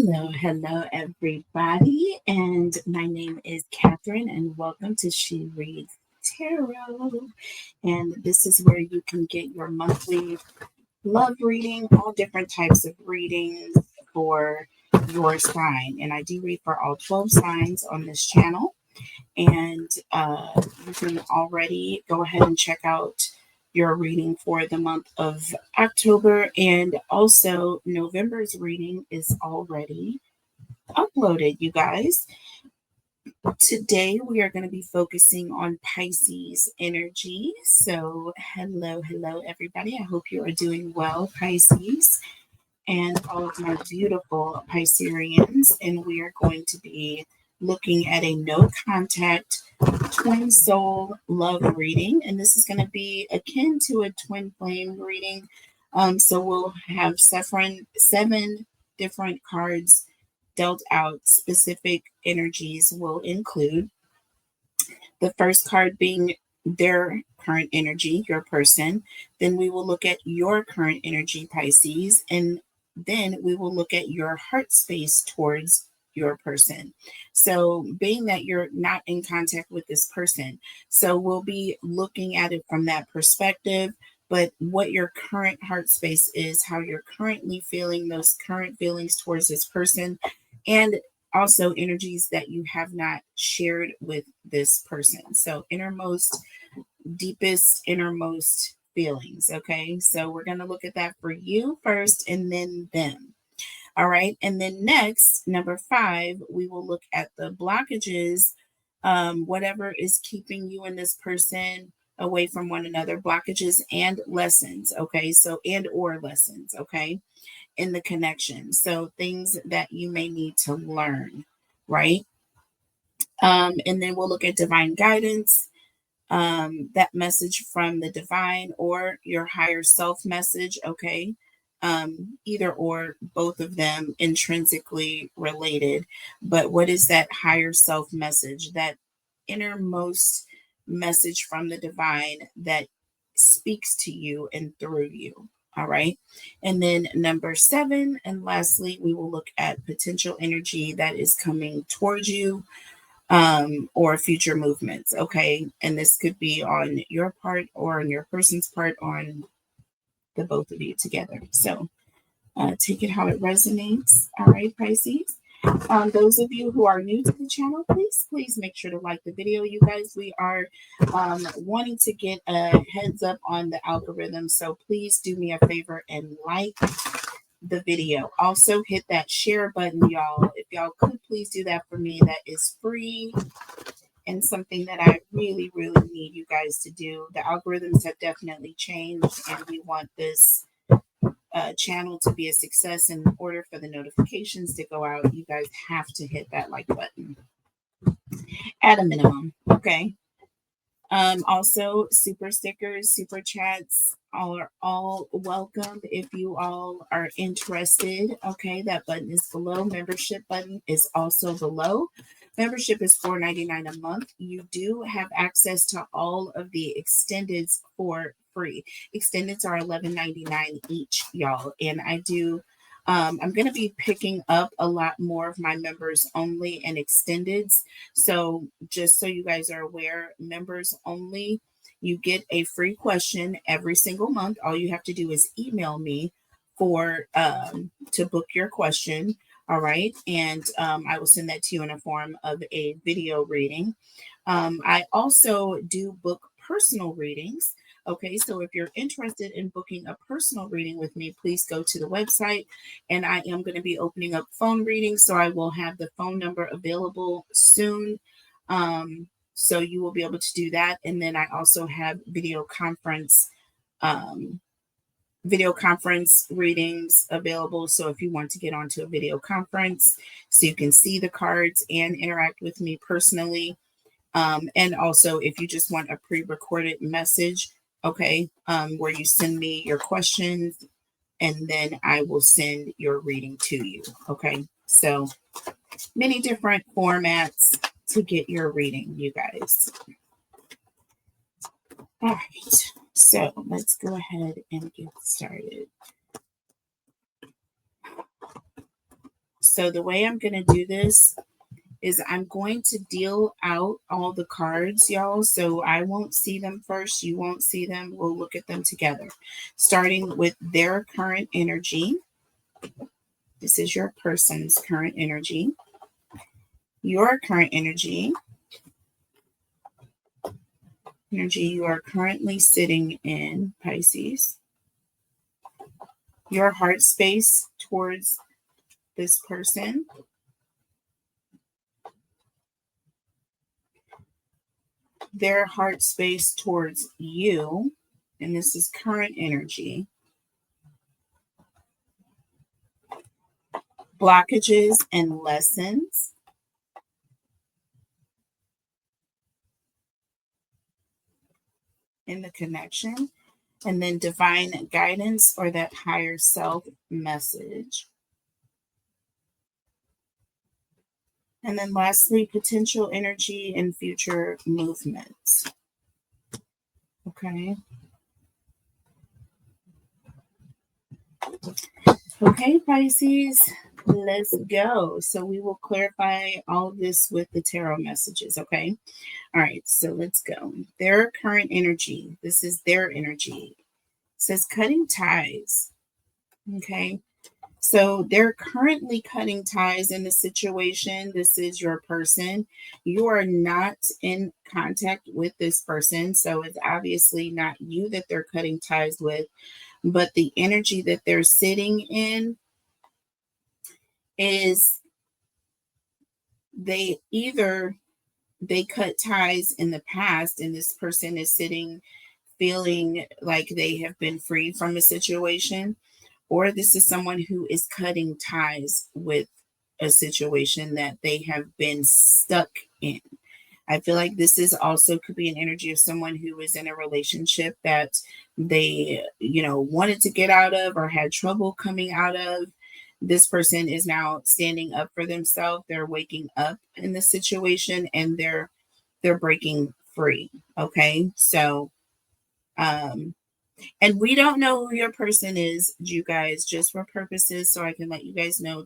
Hello, everybody. And my name is Catherine, and welcome to She Reads Tarot. And this is where you can get your monthly love reading, all different types of readings for your sign. And I do read for all 12 signs on this channel. And you can already go ahead and check out your reading for the month of October. And also, November's reading is already uploaded, you guys. Today we are going to be focusing on Pisces energy. So, hello, everybody. I hope you are doing well, Pisces, and all of my beautiful Pisceans. And we are going to be looking at a no contact twin soul love reading. And this is going to be akin to a twin flame reading. So we'll have seven different cards dealt out. Specific energies will include the first card being their current energy, your person. Then we will look at your current energy, Pisces, and then we will look at your heart space towards your person. So, being that you're not in contact with this person, so we'll be looking at it from that perspective. But what your current heart space is, how you're currently feeling, those current feelings towards this person, and also energies that you have not shared with this person. So innermost feelings. Okay. So we're going to look at that for you first and then them. All right. And then next, number 5, we will look at the blockages, whatever is keeping you and this person away from one another, blockages and lessons. Okay. So, and or lessons. Okay, in the connection. So things that you may need to learn, right? And then we'll look at divine guidance, that message from the divine or your higher self message. Okay. Either or, both of them intrinsically related. But what is that higher self message, that innermost message from the divine that speaks to you and through you? All right. And then number 7, and lastly, we will look at potential energy that is coming towards you, or future movements. Okay. And this could be on your part or on your person's part, on the both of you together. So take it how it resonates. All right, Pisces. Those of you who are new to the channel, please make sure to like the video. You guys, we are wanting to get a heads up on the algorithm. So please do me a favor and like the video. Also hit that share button, y'all. If y'all could please do that for me, that is free and something that I really need you guys to do. The algorithms have definitely changed, and we want this channel to be a success. In order for the notifications to go out, you guys have to hit that like button at a minimum. Okay. Also, super stickers, super chats are all welcome if you all are interested. Okay, that button is below. Membership button is also below. Membership is $4.99 a month. You do have access to all of the extendeds for free. Extendeds are $11.99 each, y'all. And I'm going to be picking up a lot more of my members only and extendeds. So just so you guys are aware, members only, you get a free question every single month. All you have to do is email me to book your question. All right. And I will send that to you in a form of a video reading. I also do book personal readings. Okay, so if you're interested in booking a personal reading with me, please go to the website, and I am going to be opening up phone readings, so I will have the phone number available soon. So you will be able to do that. And then I also have video conference readings available. So if you want to get onto a video conference so you can see the cards and interact with me personally. And also if you just want a pre-recorded message, okay, where you send me your questions and then I will send your reading to you. Okay, so many different formats to get your reading, you guys. All right, so let's go ahead and get started. So the way I'm going to do this is I'm going to deal out all the cards, y'all. So I won't see them first. You won't see them. We'll look at them together. Starting with their current energy. This is your person's current energy. Your current energy you are currently sitting in, Pisces. Your heart space towards this person. Their heart space towards you. And this is current energy. Blockages and lessons. In the connection. And then divine guidance or that higher self message. And then lastly, potential energy and future movements. Okay. Okay, Pisces, let's go. So we will clarify all of this with the tarot messages, okay? All right, so let's go. Their current energy. This is their energy. It says cutting ties. Okay. So they're currently cutting ties in the situation. This is your person. You are not in contact with this person. So it's obviously not you that they're cutting ties with, but the energy that they're sitting in is they cut ties in the past and this person is sitting feeling like they have been freed from a situation, or this is someone who is cutting ties with a situation that they have been stuck in. I feel like this is also could be an energy of someone who is in a relationship that they, wanted to get out of or had trouble coming out of. This person is now standing up for themselves. They're waking up in the situation and they're breaking free. Okay. So and we don't know who your person is, you guys, just for purposes so I can let you guys know.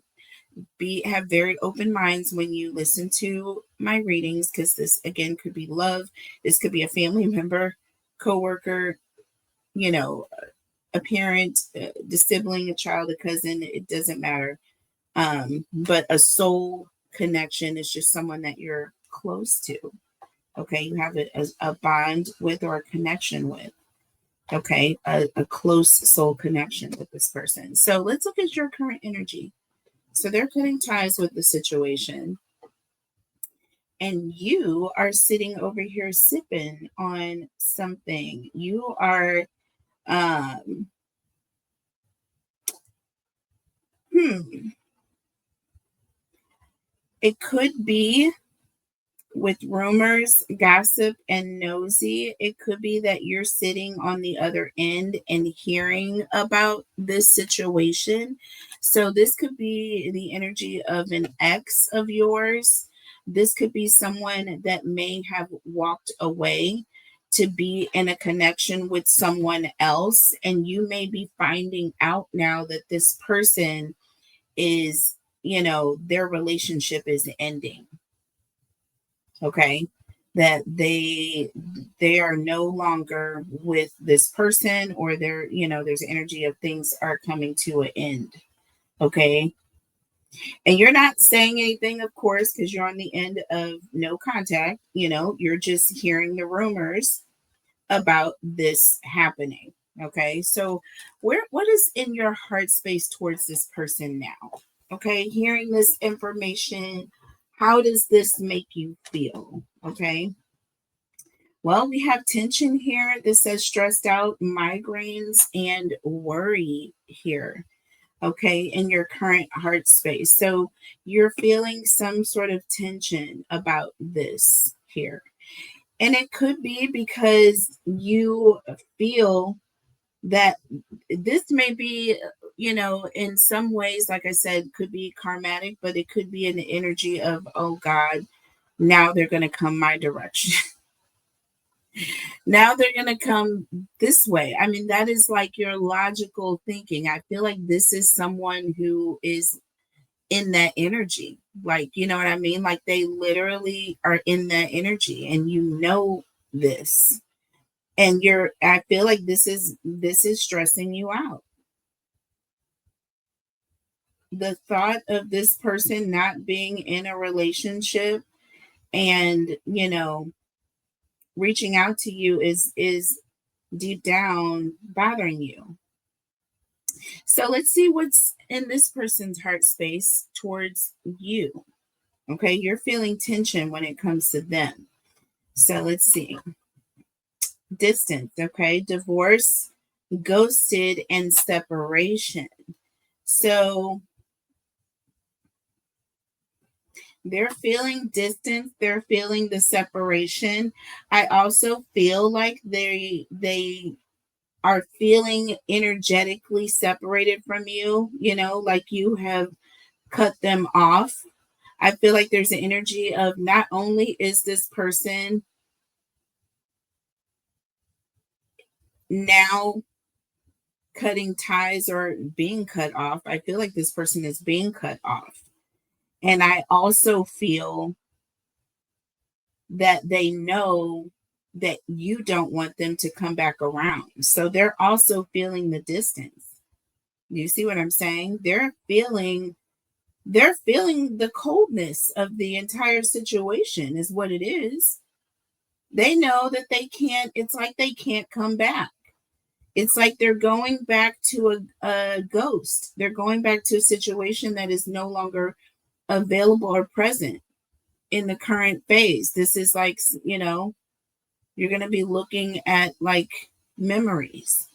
Have very open minds when you listen to my readings, because this again could be love. This could be a family member, coworker, you know, a parent, the sibling, a child, a cousin. It doesn't matter. But a soul connection is just someone that you're close to. Okay, you have a bond with or a connection with. Okay, a close soul connection with this person. So let's look at your current energy. So they're cutting ties with the situation. And you are sitting over here sipping on something. You are, um, it could be with rumors, gossip, and nosy. It could be that you're sitting on the other end and hearing about this situation. So, this could be the energy of an ex of yours. This could be someone that may have walked away to be in a connection with someone else. And you may be finding out now that this person is, their relationship is ending. Okay, that they are no longer with this person, or there's energy of things are coming to an end. Okay, and you're not saying anything, of course, because you're on the end of no contact. You're just hearing the rumors about this happening. Okay, so what is in your heart space towards this person now? Okay, hearing this information, how does this make you feel? Okay, well, we have tension here. This says stressed out, migraines, and worry here. Okay, in your current heart space. So you're feeling some sort of tension about this here. And it could be because you feel that this may be, in some ways, like I said, could be karmatic, but it could be an energy of, oh God, now they're going to come my direction. Now they're going to come this way. I mean, that is like your logical thinking. I feel like this is someone who is in that energy. Like, you know what I mean? Like they literally are in that energy and you know this. And I feel like this is stressing you out. The thought of this person not being in a relationship and, reaching out to you is deep down bothering you. So let's see what's in this person's heart space towards you. Okay, you're feeling tension when it comes to them. So let's see. Distance, okay? Divorce, ghosted, and separation. So they're feeling distance, they're feeling the separation. I also feel like they are feeling energetically separated from you, like you have cut them off. I feel like there's an energy of not only is this person now cutting ties or being cut off, I feel like this person is being cut off. And I also feel that they know that you don't want them to come back around. So they're also feeling the distance. You see what I'm saying? They're feeling the coldness of the entire situation is what it is. They know that it's like they can't come back. It's like they're going back to a ghost. They're going back to a situation that is no longer available or present in the current phase. This is like, you're going to be looking at like memories,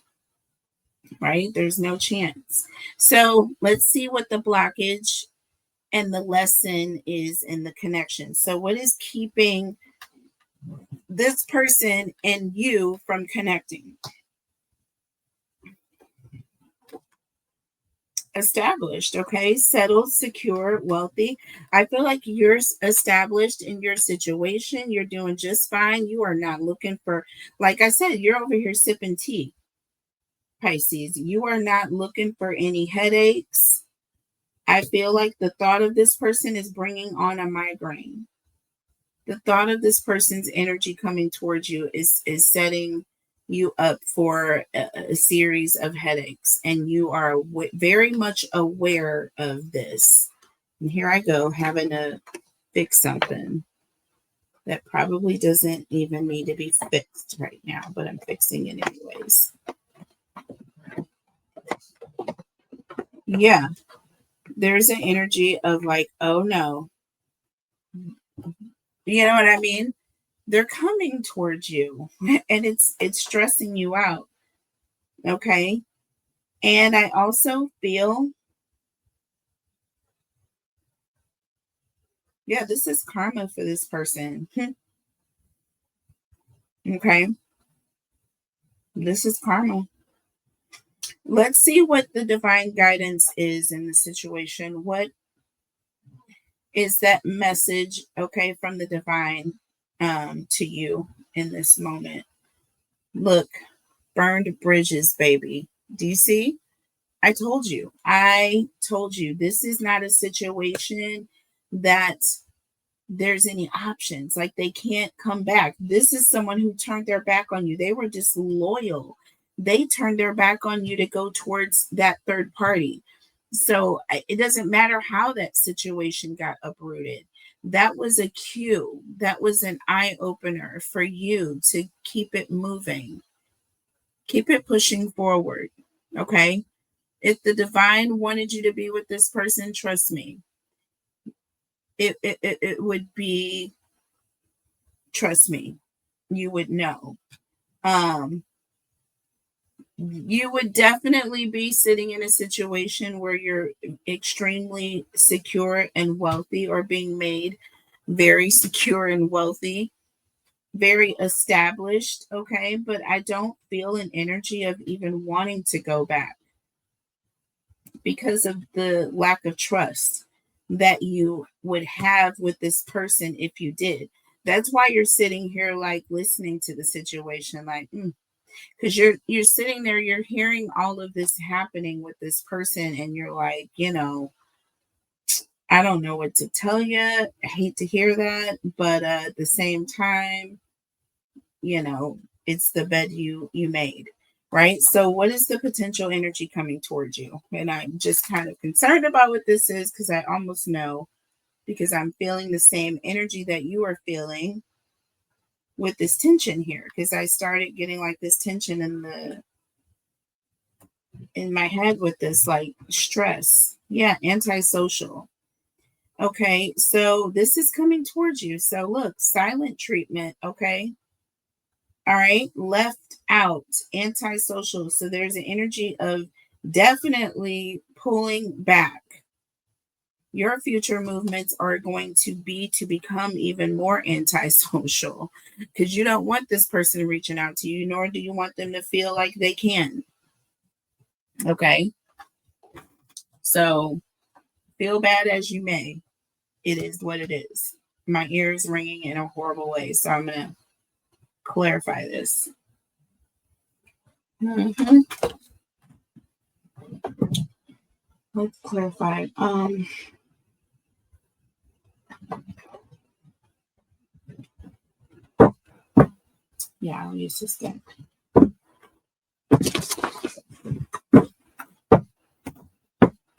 right? There's no chance. So let's see what the blockage and the lesson is in the connection. So, what is keeping this person and you from connecting? Established, okay? Settled, secure, wealthy. I feel like you're established in your situation. You're doing just fine. You are not looking for, like I said, you're over here sipping tea, Pisces. You are not looking for any headaches. I feel like the thought of this person is bringing on a migraine. The thought of this person's energy coming towards you is setting you up for a series of headaches, and you are very much aware of this. And here I go, having to fix something that probably doesn't even need to be fixed right now, but I'm fixing it anyways. Yeah, there's an energy of like, oh no, you know what I mean? They're coming towards you and it's stressing you out. Okay. And I also feel, yeah, this is karma for this person. Okay. This is karma. Let's see what the divine guidance is in the situation. What is that message, okay, from the divine to you in this moment? Look, burned bridges, baby. Do you see? I told you. I told you. This is not a situation that there's any options. Like they can't come back. This is someone who turned their back on you. They were disloyal. They turned their back on you to go towards that third party. So it doesn't matter how that situation got uprooted. That was a cue. That was an eye opener for you to keep it moving, keep it pushing forward. Okay. If the divine wanted you to be with this person, trust me, it would be, trust me, you would know. You would definitely be sitting in a situation where you're extremely secure and wealthy, or being made very secure and wealthy, very established. Okay. But I don't feel an energy of even wanting to go back because of the lack of trust that you would have with this person if you did. That's why you're sitting here like listening to the situation, like, because you're sitting there, you're hearing all of this happening with this person, and you're like, I don't know what to tell you. I hate to hear that, but at the same time, you know, it's the bed you made, right? So what is the potential energy coming towards you? And I'm just kind of concerned about what this is because I almost know, because I'm feeling the same energy that you are feeling with this tension here, because I started getting like this tension in my head with this like stress. Yeah, antisocial. Okay, so this is coming towards you. So look, silent treatment, okay? All right, left out, antisocial. So there's an energy of definitely pulling back. Your future movements are going to be to become even more antisocial because you don't want this person reaching out to you, nor do you want them to feel like they can. Okay, so feel bad as you may, it is what it is. My ear is ringing in a horrible way, so I'm going to clarify this. Mhm. Let's clarify. Yeah, I'll use this then.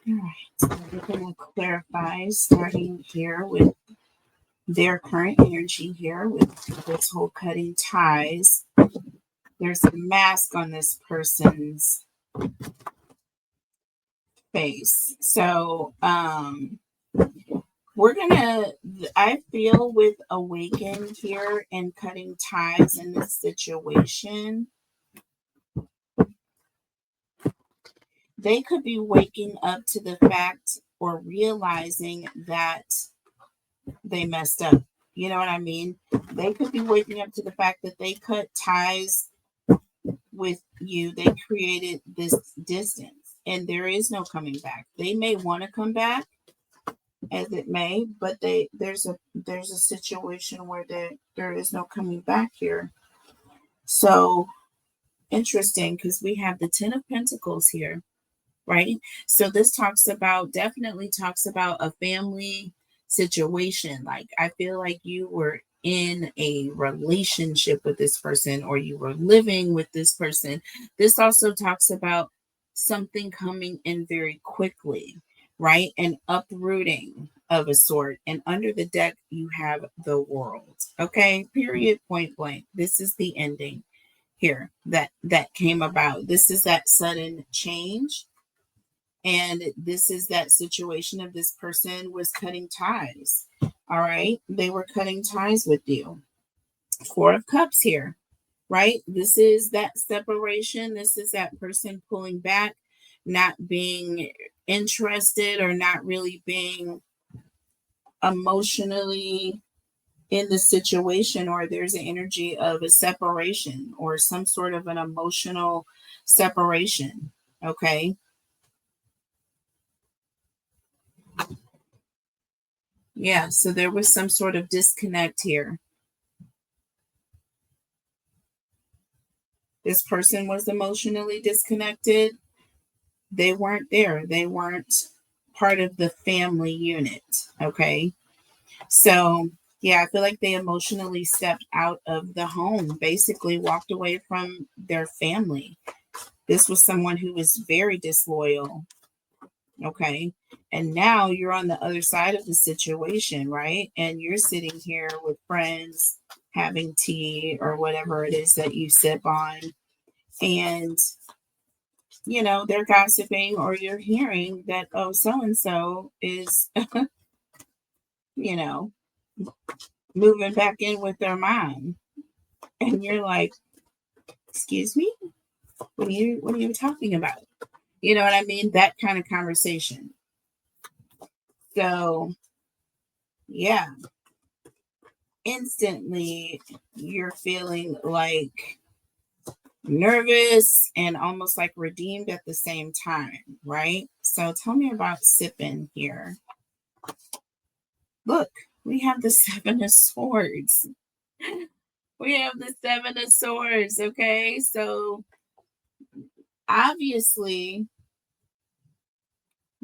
All right, so we're going to clarify, starting here with their current energy here with this whole cutting ties. There's a mask on this person's face. So we're gonna, I feel with awaken here and cutting ties in this situation, they could be waking up to the fact or realizing that they messed up. You know what I mean? They could be waking up to the fact that they cut ties with you. They created this distance and there is no coming back. They may want to come back as it may, but there's a situation where there is no coming back here. So interesting because we have the 10 of Pentacles here, right? So this talks about, definitely talks about a family situation. Like I feel like you were in a relationship with this person or you were living with this person. This also talks about something coming in very quickly, right? An uprooting of a sort. And under the deck, you have the world. Okay, period, point blank. This is the ending here that came about. This is that sudden change, and this is that situation of this person was cutting ties. All right. They were cutting ties with you. Four of Cups here, right? This is that separation. This is that person pulling back, not being interested or not really being emotionally in the situation, or there's an energy of a separation or some sort of an emotional separation. Okay. Yeah, so there was some sort of disconnect here. This person was emotionally disconnected. They weren't there. They weren't part of the family unit. Okay. So, yeah, I feel like they emotionally stepped out of the home, basically walked away from their family. This was someone who was very disloyal. Okay. And now you're on the other side of the situation, right? And you're sitting here with friends having tea or whatever it is that you sip on. And, you know, they're gossiping or you're hearing that, oh, so and so is, you know, moving back in with their mom. And you're like, excuse me? What are you talking about? You know what I mean? That kind of conversation. So, yeah, instantly you're feeling like nervous and almost like redeemed at the same time, right? So tell me about sipping here. Look, we have the Seven of Swords. We have the Seven of Swords, okay? So obviously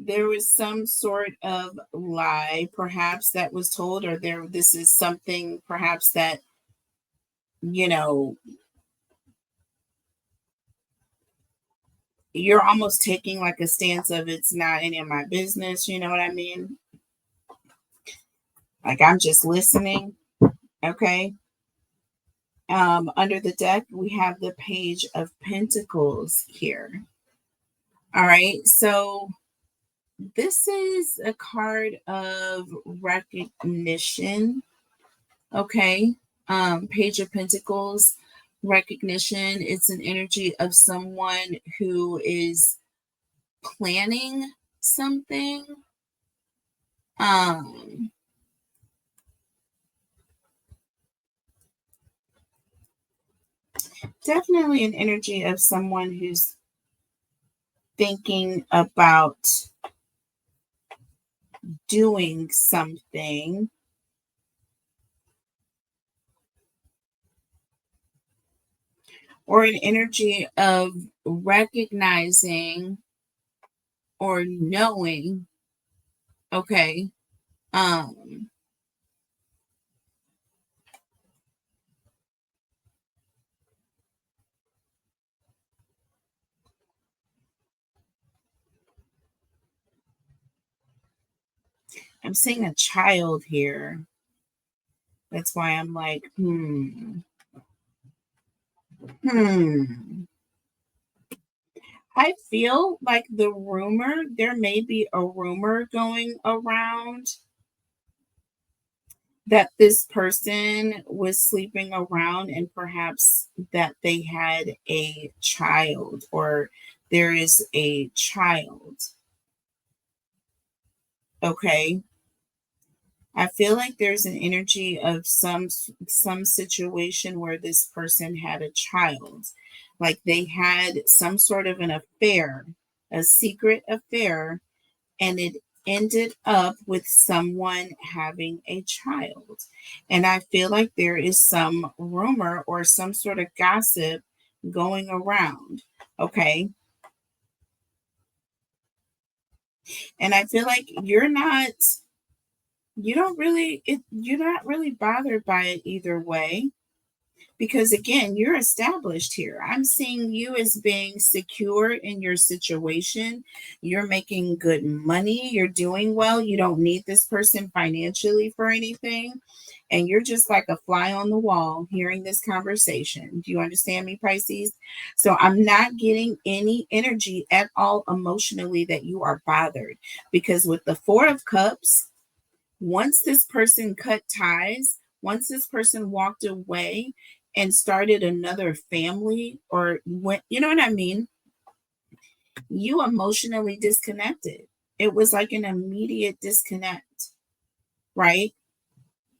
there was some sort of lie perhaps that was told, or this is something perhaps that, you know, you're almost taking like a stance of it's not any of my business, you know what I mean? Like I'm just listening. Okay. Under the deck, we have the Page of Pentacles here. All right. So this is a card of recognition. Okay. Page of Pentacles, recognition. It's an energy of someone who is planning something. Um, Definitely an energy of someone who's thinking about doing something, or an energy of recognizing or knowing. Okay. um I'm seeing a child here. That's why I'm like, hmm. I feel like there may be a rumor going around that this person was sleeping around and perhaps that they had a child, or there is a child. Okay. I feel like there's an energy of some situation where this person had a child. Like they had some sort of an affair, a secret affair, and it ended up with someone having a child. And I feel like there is some rumor or some sort of gossip going around. Okay. And I feel like you're not really bothered by it either way, because again, you're established here. I'm seeing you as being secure in your situation. You're making good money, you're doing well, you don't need this person financially for anything, and you're just like a fly on the wall hearing this conversation. Do you understand me, Pisces? So I'm not getting any energy at all emotionally that you are bothered, because with the Four of Cups, once this person cut ties, once this person walked away and started another family, or went, you know what I mean? You emotionally disconnected. It was like an immediate disconnect, right?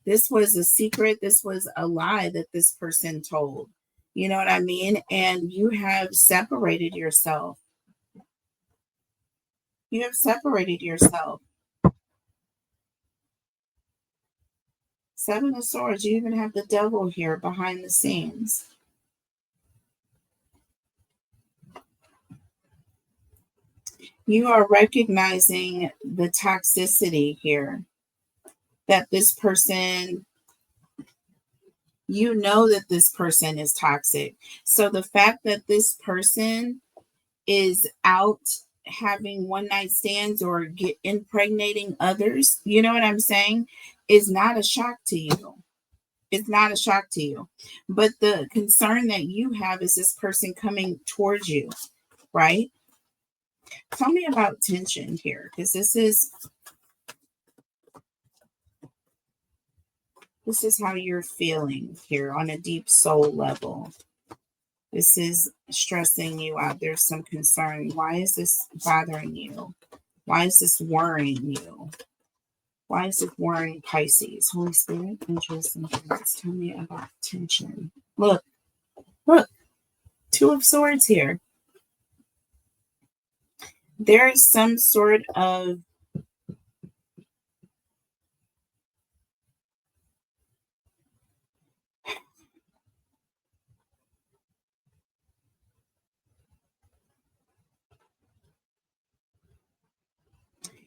This was a secret. This was a lie that this person told. You know what I mean? And you have separated yourself. You have separated yourself. Seven of Swords. You even have the devil here behind the scenes. You are recognizing the toxicity here, that this person, you know that this person is toxic. So the fact that this person is out having one night stands or get impregnating others, you know what I'm saying, is not a shock to you. It's not a shock to you. But the concern that you have is this person coming towards you, right? Tell me about tension here, because this is how you're feeling here on a deep soul level. This is stressing you out. There's some concern. Why is this bothering you? Why is this worrying you? Why is it worrying Pisces? Holy Spirit, angels, and guides, tell me about tension. Look, Two of Swords here. There's some sort of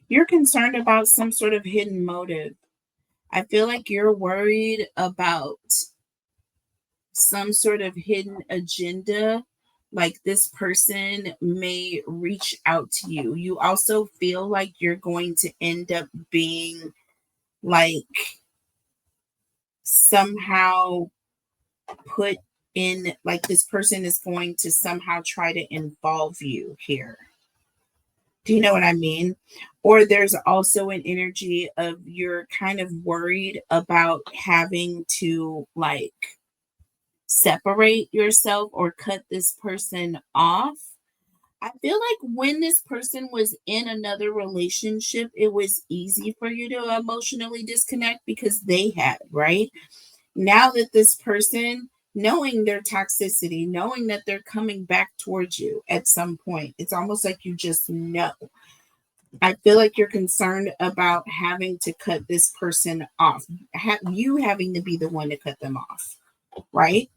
You're concerned about some sort of hidden motive. I feel like you're worried about some sort of hidden agenda. Like this person may reach out to you. You also feel like you're going to end up being like somehow put in, like this person is going to somehow try to involve you here. Do you know what I mean? Or there's also an energy of you're kind of worried about having to like separate yourself or cut this person off. I feel like when this person was in another relationship, it was easy for you to emotionally disconnect because they had, right? Now that this person, knowing their toxicity, knowing that they're coming back towards you at some point, it's almost like you just know. I feel like you're concerned about having to cut this person off, you having to be the one to cut them off, right?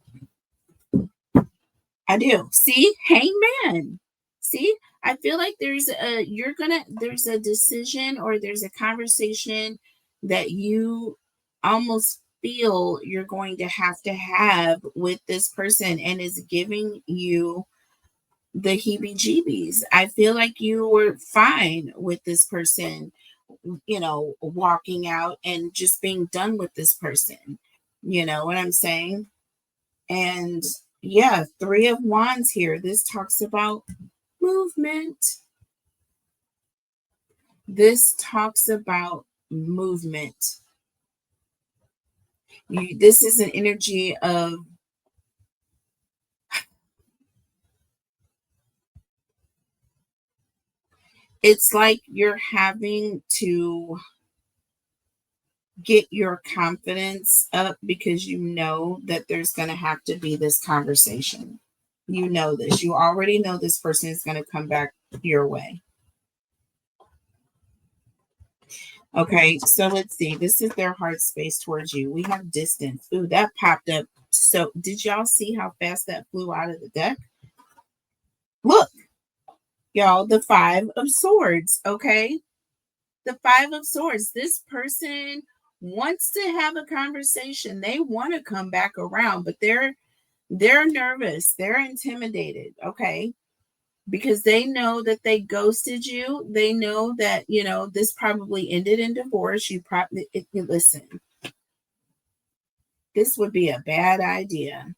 I do. See, hangman. See, I feel like there's a decision or there's a conversation that you almost feel you're going to have with this person and is giving you the heebie jeebies. I feel like you were fine with this person, walking out and just being done with this person. You know what I'm saying? And yeah, Three of Wands here. This talks about movement. This talks about movement. This is an energy of it's like you're having to get your confidence up because you know that there's going to have to be this conversation. You know this. You already know this person is going to come back your way. Okay, so let's see. This is their heart space towards you. We have distance. Ooh, that popped up. So, did y'all see how fast that flew out of the deck? Look, y'all, the Five of Swords. Okay, the Five of Swords. This person wants to have a conversation. They want to come back around, but they're nervous. They're intimidated. Okay, because they know that they ghosted you. They know that, this probably ended in divorce. Listen, this would be a bad idea.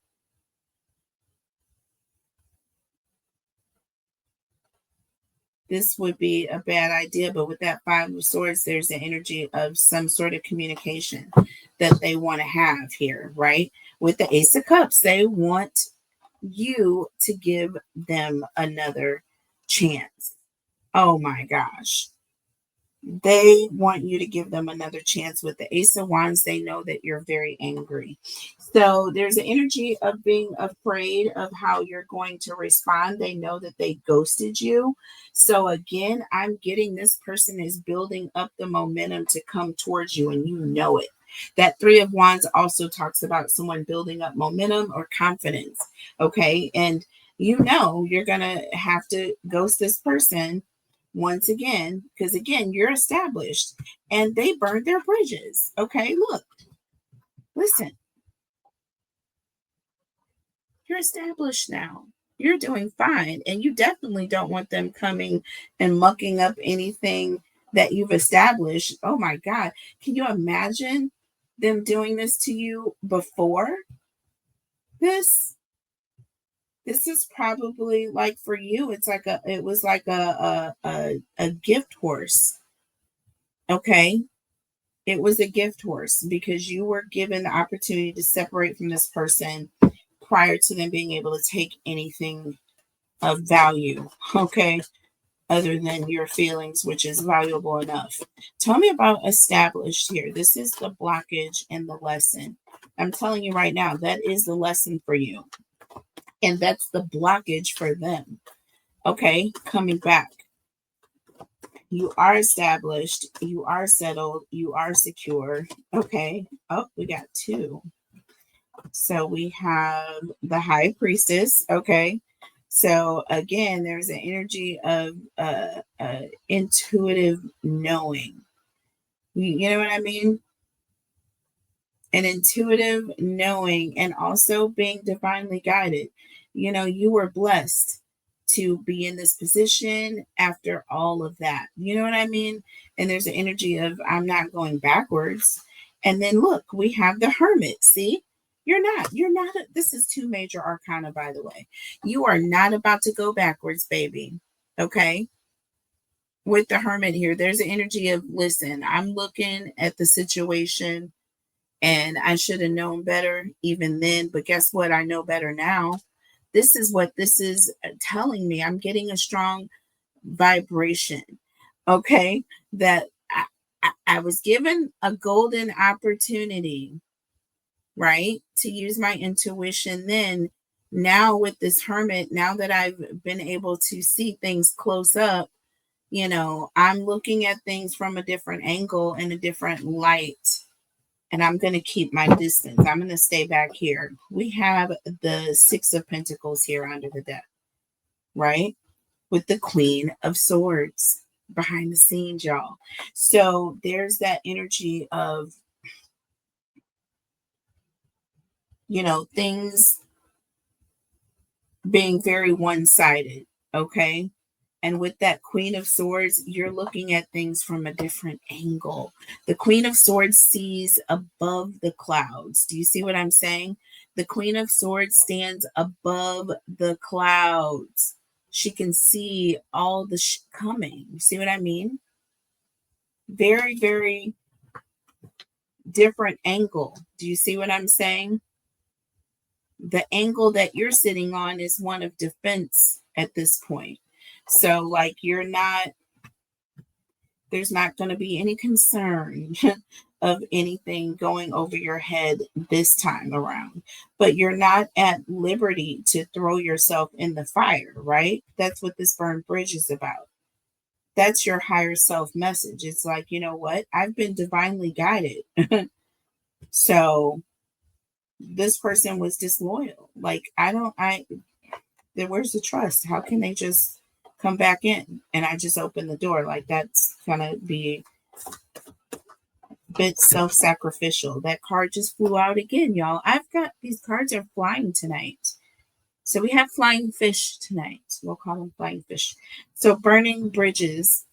This would be a bad idea. But with that Five of Swords, there's the energy of some sort of communication that they want to have here, right? With the Ace of Cups, they want you to give them another chance. Oh my gosh. They want you to give them another chance. With the Ace of Wands, they know that you're very angry. So there's an energy of being afraid of how you're going to respond. They know that they ghosted you. So again, I'm getting this person is building up the momentum to come towards you, and you know it. That Three of Wands also talks about someone building up momentum or confidence. Okay. And you're going to have to ghost this person once again, because again, you're established and they burned their bridges. Okay, look, listen, you're established now. You're doing fine. And you definitely don't want them coming and mucking up anything that you've established. Oh my God. Can you imagine them doing this to you before this? This is probably like for you, it was like a gift horse. Okay. It was a gift horse because you were given the opportunity to separate from this person prior to them being able to take anything of value, okay, other than your feelings, which is valuable enough. Tell me about established here. This is the blockage and the lesson. I'm telling you right now, that is the lesson for you. And that's the blockage for them. Okay, coming back. You are established, you are settled, you are secure. Okay. Oh, we got two. So we have the High Priestess. Okay. So again, there's an energy of intuitive knowing. You know what I mean? An intuitive knowing, and also being divinely guided. You know, you were blessed to be in this position after all of that. You know what I mean? And there's an energy of I'm not going backwards. And then look, we have the hermit. See? You're not this is two major arcana, by the way. You are not about to go backwards, baby. Okay? With the hermit here, there's an energy of listen, I'm looking at the situation and I should have known better even then. But guess what? I know better now. This is what this is telling me. I'm getting a strong vibration. Okay. That I was given a golden opportunity, right? To use my intuition then. Now, with this hermit, now that I've been able to see things close up, you know, I'm looking at things from a different angle and a different light, and I'm going to keep my distance. I'm going to stay back here. We have the Six of Pentacles here under the deck, right? With the Queen of Swords behind the scenes, y'all. So there's that energy of, you know, things being very one-sided, okay? And with that Queen of Swords, you're looking at things from a different angle. The Queen of Swords sees above the clouds. Do you see what I'm saying? The Queen of Swords stands above the clouds. She can see all the coming. You see what I mean? Very, very different angle. Do you see what I'm saying? The angle that you're sitting on is one of defense at this point. So, like, there's not going to be any concern of anything going over your head this time around. But you're not at liberty to throw yourself in the fire, right? That's what this burned bridge is about. That's your higher self message. It's like, you know what? I've been divinely guided. So this person was disloyal. Like, where's the trust? How can they just come back in and I just open the door? Like, that's gonna be a bit self-sacrificial. That card just flew out again, y'all. I've got these cards are flying tonight. So we have flying fish tonight. We'll call them flying fish. So burning bridges,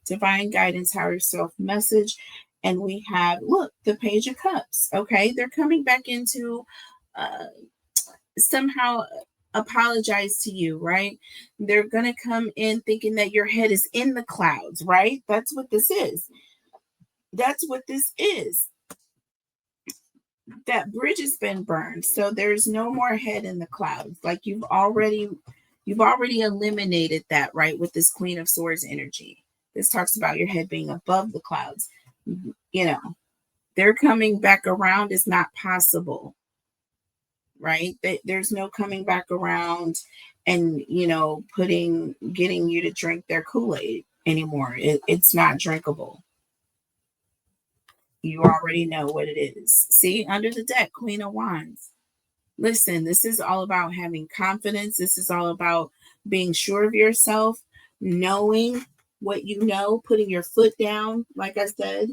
divine guidance, higher self message. And we have, look, the Page of Cups. Okay. They're coming back into somehow apologize to you, right? They're going to come in thinking that your head is in the clouds, right? That's what this is. That's what this is. That bridge has been burned. So there's no more head in the clouds. Like you've already eliminated that, right? With this Queen of Swords energy. This talks about your head being above the clouds. You know, they're coming back around is not possible. Right? There's no coming back around and, you know, getting you to drink their Kool-Aid anymore. It's not drinkable. You already know what it is. See, under the deck, Queen of Wands. Listen, this is all about having confidence. This is all about being sure of yourself, knowing what you know, putting your foot down, like I said,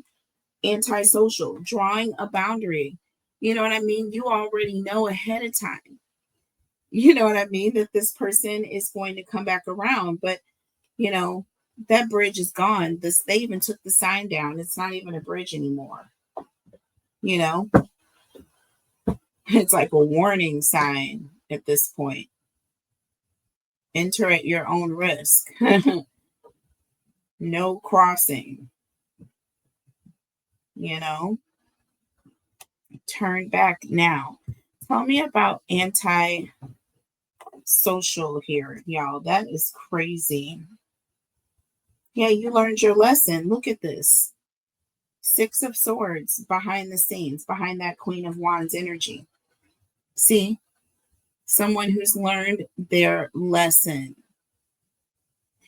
antisocial, drawing a boundary. You know what I mean? You already know ahead of time. You know what I mean? That this person is going to come back around. But, you know, that bridge is gone. They even took the sign down. It's not even a bridge anymore. You know? It's like a warning sign at this point. Enter at your own risk. No crossing. You know? Turn back now. Tell me about anti-social here, y'all. That is crazy. Yeah, you learned your lesson. Look at this. Six of Swords behind the scenes, behind that Queen of Wands energy. See? Someone who's learned their lesson.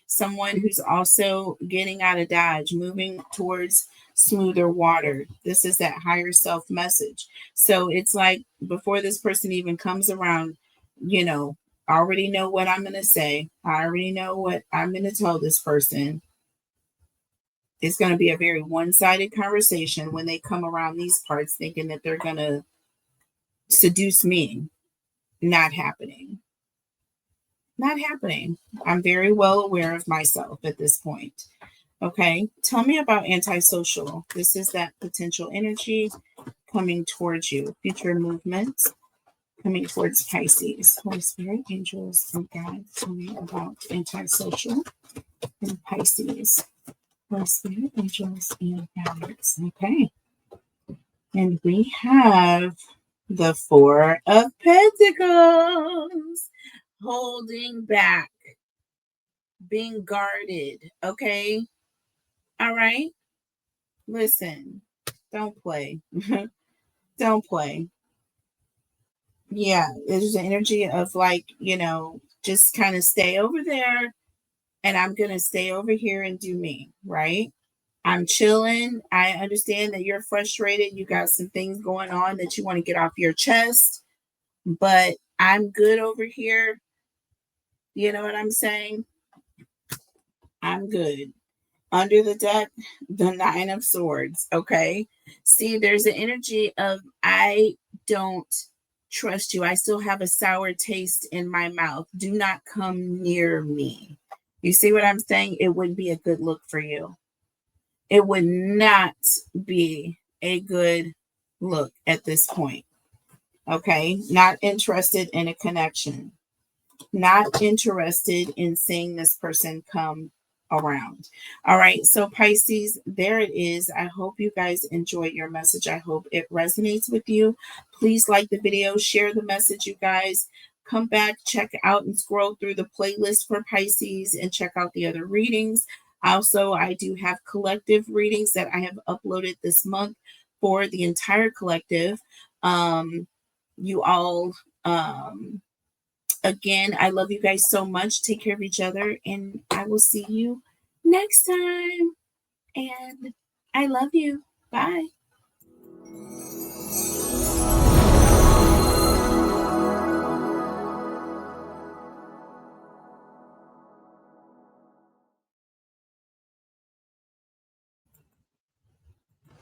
Someone who's also getting out of Dodge, moving towards smoother water. This is that higher self message. So it's like before this person even comes around, you know, I already know what I'm going to say. I already know what I'm going to tell this person. It's going to be a very one-sided conversation when they come around these parts thinking that they're going to seduce me. Not happening. Not happening. I'm very well aware of myself at this point. Okay. Tell me about antisocial. This is that potential energy coming towards you. Future movements coming towards Pisces. Holy Spirit, angels, and guides. Tell me about antisocial and Pisces. Holy Spirit, angels, and guides. Okay. And we have the Four of Pentacles, holding back, being guarded. Okay. All right. Listen, don't play. Don't play. Yeah. There's an energy of like, just kind of stay over there and I'm going to stay over here and do me. Right. I'm chilling. I understand that you're frustrated. You got some things going on that you want to get off your chest, but I'm good over here. You know what I'm saying? I'm good. Under the deck, the Nine of Swords. Okay. See, there's an energy of I don't trust you. I still have a sour taste in my mouth. Do not come near me. You see what I'm saying? It wouldn't be a good look for you. It would not be a good look at this point. Okay. Not interested in a connection. Not interested in seeing this person come around. All right. So, Pisces, there it is. I hope you guys enjoyed your message. I hope it resonates with you. Please like the video, share the message, you guys. Come back, check out and scroll through the playlist for Pisces and check out the other readings. Also, I do have collective readings that I have uploaded this month for the entire collective. You all, again, I love you guys so much. Take care of each other, and I will see you next time. And I love you. Bye.